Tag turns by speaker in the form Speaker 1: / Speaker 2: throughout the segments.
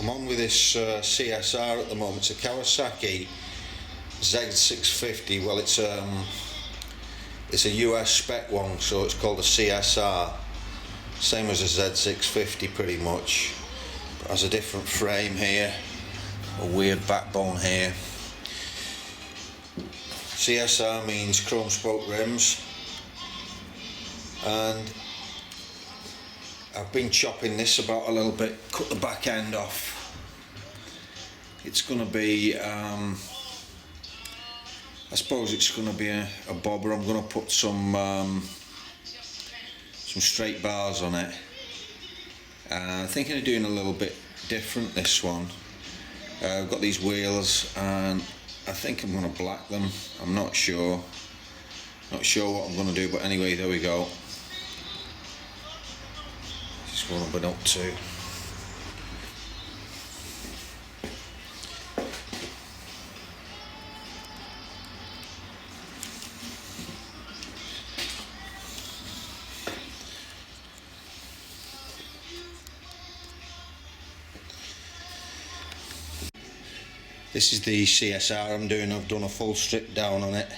Speaker 1: I'm on with this CSR at the moment. It's a Kawasaki Z650. Well, it's a US spec one, so it's called a CSR. Same as a Z650 pretty much, but has a different frame here, a weird backbone here. CSR means chrome spoke rims, and I've been chopping this about a little bit, cut the back end off. It's going to be, I suppose it's going to be a bobber. I'm going to put some straight bars on it. I'm thinking of doing a little bit different this one. I've got these wheels and I think I'm going to black them. I'm not sure. Not sure what I'm going to do, but anyway, there we go. This is what I've been up to. This is the CSR I'm doing. I've done a full strip down on it.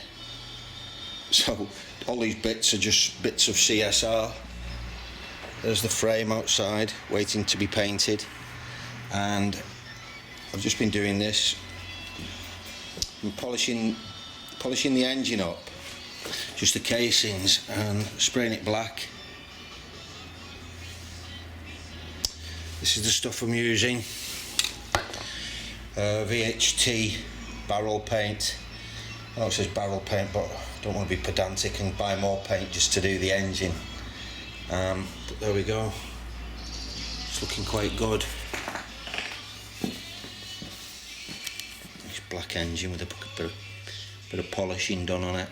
Speaker 1: So all these bits are just bits of CSR. There's the frame outside waiting to be painted, and I've just been doing this. I'm polishing the engine up, just the casings, and spraying it black. This is the stuff I'm using. VHT barrel paint. I know it says barrel paint, but I don't want to be pedantic and buy more paint just to do the engine. But there we go. It's looking quite good. Nice black engine with a bit of polishing done on it.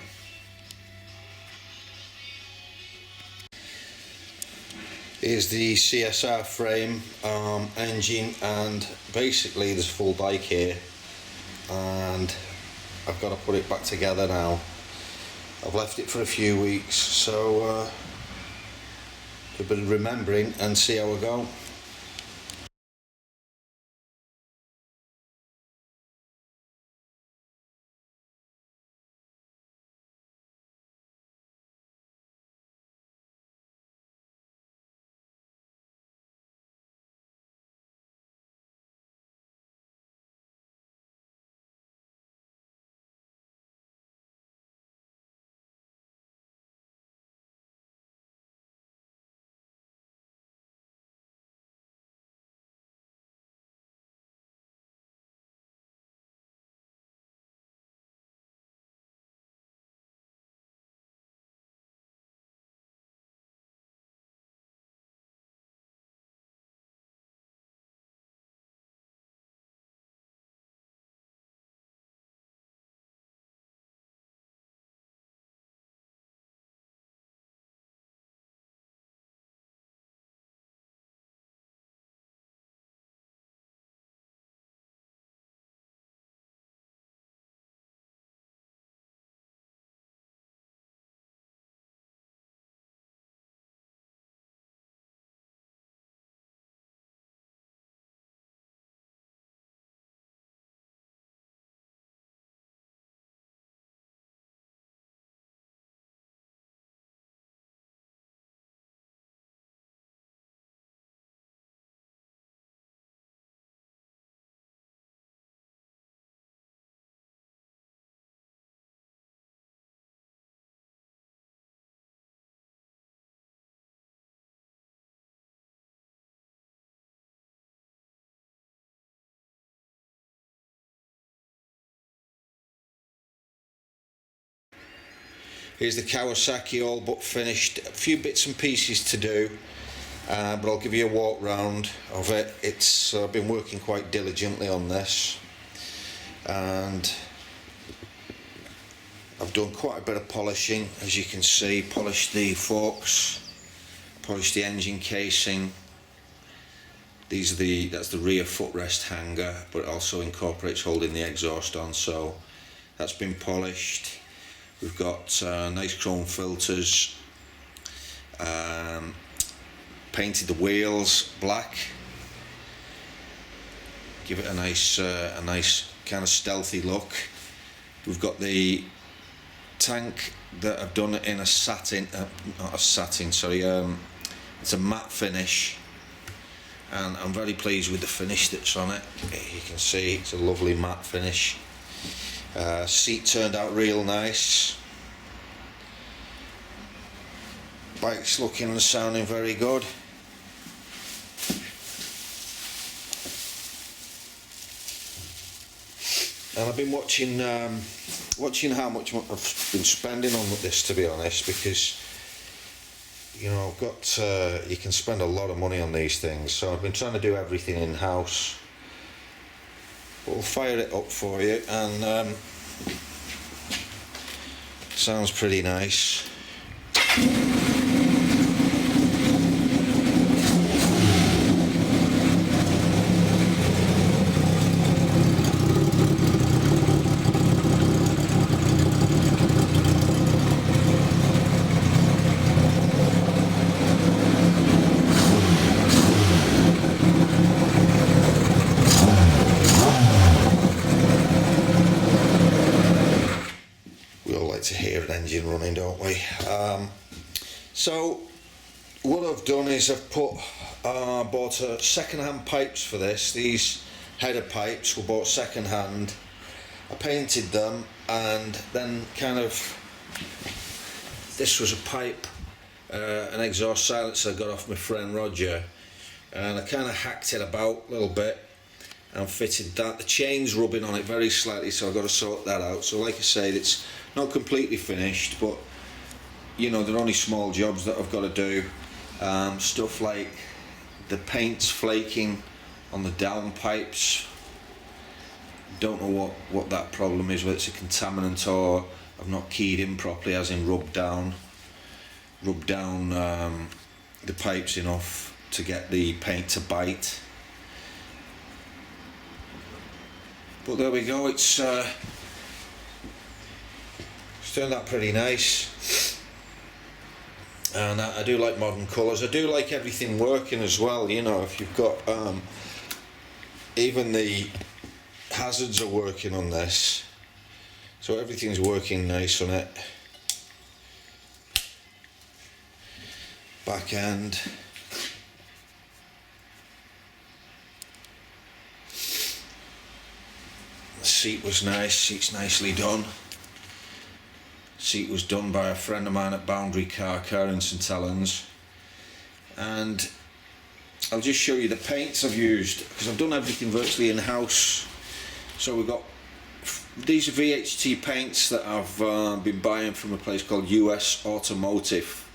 Speaker 1: Here's the CSR frame, engine, and basically there's a full bike here, and I've got to put it back together now. I've left it for a few weeks, so a bit of remembering and see how we go. Here's the Kawasaki all but finished. A few bits and pieces to do, but I'll give you a walk round of it. It's I've been working quite diligently on this, and I've done quite a bit of polishing, as you can see. Polished the forks, polished the engine casing. That's the rear footrest hanger, but it also incorporates holding the exhaust on, so that's been polished. We've got nice chrome filters, painted the wheels black, give it a nice kind of stealthy look. We've got the tank that I've done in a satin, not a satin, sorry, it's a matte finish, and I'm very pleased with the finish that's on it. You can see it's a lovely matte finish. Seat turned out real nice. Bike's looking and sounding very good. And I've been watching how much I've been spending on this, to be honest, because you know I've got you can spend a lot of money on these things, so I've been trying to do everything in house. But we'll fire it up for you, and sounds pretty nice. To hear an engine running, don't we? So what I've done is I've bought second-hand pipes for this. These header pipes were bought second-hand. I painted them, and then kind of this was a pipe, an exhaust silencer I got off my friend Roger, and I kind of hacked it about a little bit and fitted that. The chain's rubbing on it very slightly, so I've got to sort that out. So like I said, it's not completely finished, but you know, they're only small jobs that I've got to do. Stuff like the paint's flaking on the downpipes. Don't know what that problem is, whether it's a contaminant or I've not keyed in properly, as in rubbed down the pipes enough to get the paint to bite. But there we go, it's turned out pretty nice, and I do like modern colours. I do like everything working as well, you know. If you've got even the hazards are working on this, so everything's working nice on it. Back end, the seat was nice, seat's nicely done. Seat was done by a friend of mine at Boundary Car in St Helens, and I'll just show you the paints I've used, because I've done everything virtually in house. So we've got these are VHT paints that I've been buying from a place called US Automotive.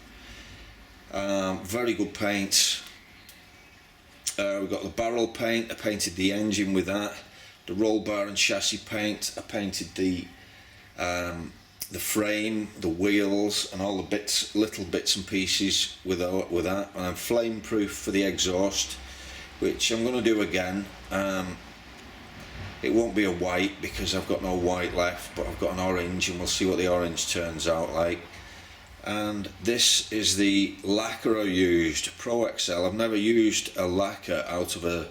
Speaker 1: Very good paints. We've got the barrel paint. I painted the engine with that. The roll bar and chassis paint. I painted the frame, the wheels, and all the bits, little bits and pieces with that. And I'm flame proof for the exhaust, which I'm going to do again. It won't be a white because I've got no white left, but I've got an orange, and we'll see what the orange turns out like. And this is the lacquer I used, Pro XL. I've never used a lacquer out of a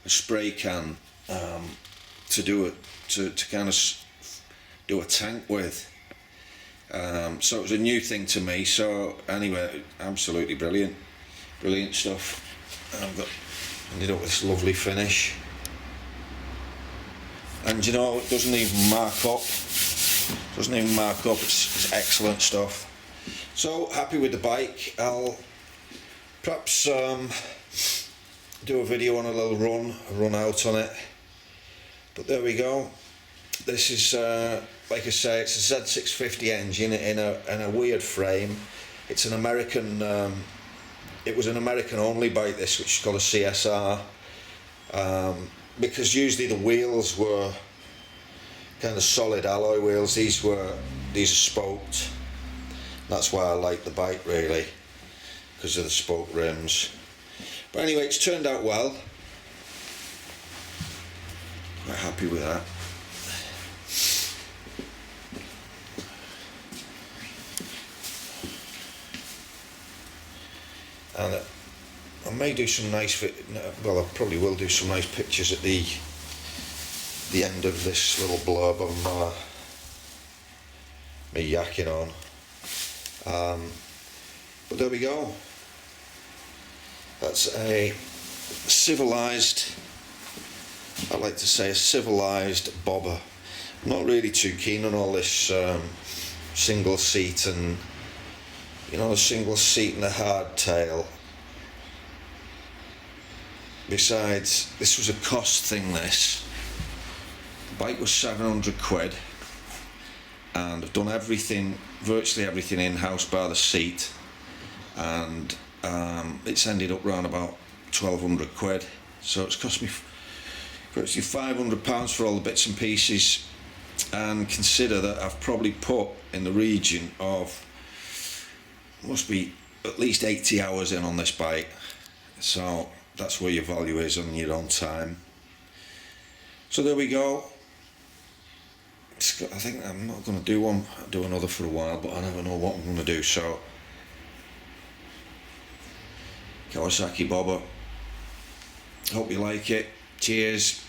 Speaker 1: spray can to kind of do a tank with. So it was a new thing to me. So anyway, absolutely brilliant stuff. I've ended up with this lovely finish, and you know, it doesn't even mark up. It's excellent stuff. So happy with the bike. I'll perhaps do a video on a little run out on it. But there we go. This is like I say, it's a Z650 engine in a weird frame. It's an American. It was an American only bike, this, which is called a CSR, because usually the wheels were kind of solid alloy wheels. These are spoked. That's why I like the bike, really, because of the spoke rims. But anyway, it's turned out well. Quite happy with that. And I may do some nice, well, I probably will do some nice pictures at the the end of this little blurb of me yakking on. But there we go. That's a civilised, I like to say a civilised bobber. I'm not really too keen on all this single seat and, you know, a single seat and a hardtail. Besides, this was a cost thing, this. The bike was 700 quid, and I've done everything, virtually everything in-house bar the seat, and it's ended up round about 1200 quid. So it's cost me virtually £500 for all the bits and pieces, and consider that I've probably put in the region of, must be at least 80 hours in on this bike. So that's where your value is on your own time. So there we go. I think I'm not going to do another for a while, but I never know what I'm going to do. So Kawasaki bobber. Hope you like it. Cheers.